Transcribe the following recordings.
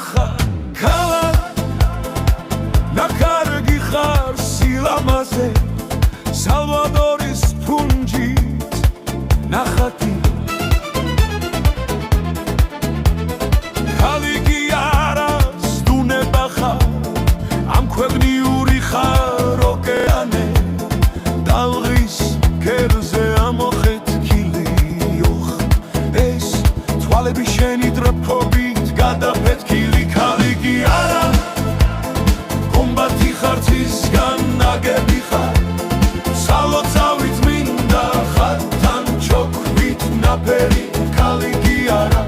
ხარ ქალაქ ნაკარგი ხარ სილამაზე სალვადორის ფუნჯით ნახატი ქალიკი არა ზდუნება ხარ ამ ქვეყნიური ხარ ოკეანე ტალღის კერზე ამოხეთქილი ოხ ეს თვალები შენი დრაფობით გადაფეთქილი ქალიკი არა გუმბათი ხარ ცისგან ნაგები ხარ სალოცავით მინდა ხატთან ჩოქვით ნაფერი ქალიკი არა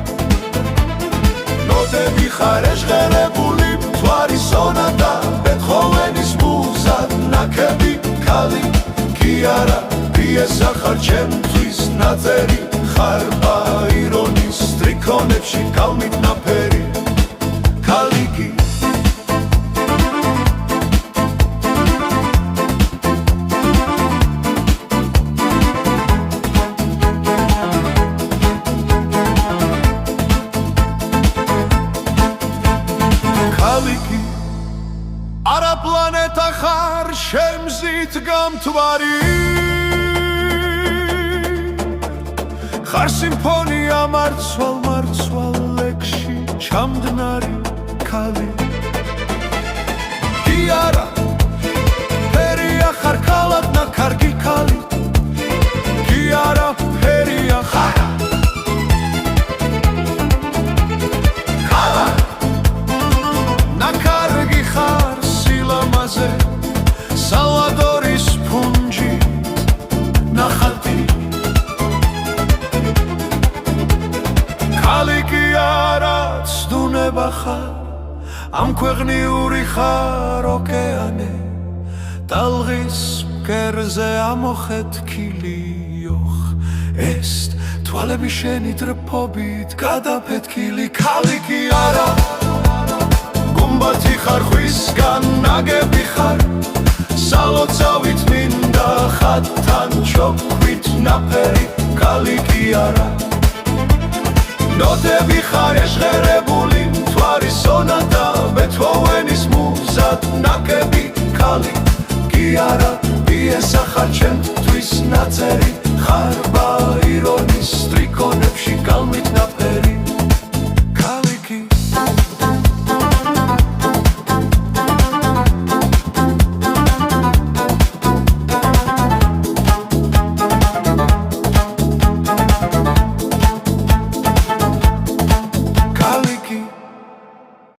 ნოტები ხარ ეჟღერებული მთვარის სონატა ბეთჰოვენის მუზად ნაქები ქალიკი არა პიესა ხარ ჩემთვის ნაწერი ხარ ბაირონის სტრიქონებში კალმით ნაფერი ქალიკი ქალიკი არა პლანეტა ხარ შემზით გამთვარი ხარ სიმფონია მარცვალ ლექსში ჩამდნარი ქალიკი არა ფერია ხარ ქალაქ ნაკარგი ქალიკი არა ფერია ხარ ნაკარგი ხარ სილამაზე სალვადორის ფუნჯით ნახატი ქალიკი არა ზდუნება ხარ ამ ქვეყნიური ხარ ოკეანე ტალღის კერზე ამოხეთქილი ოხ ეს თვალები შენი დრაფობით გადაფეთქილი ქალიკი არა გუმბათი ხარ ხვისგან ნაგები ხარ სალოცავით მინდა ხატთან ჩოქვით ნაფერი ქალიკი არა ნოტები ხარ ეჟღერებული მთვარის სონატა ბეთჰოვენის მუზად ნაკები ქალიკი არა პიესა ხარ ჩემთვის ნაწერი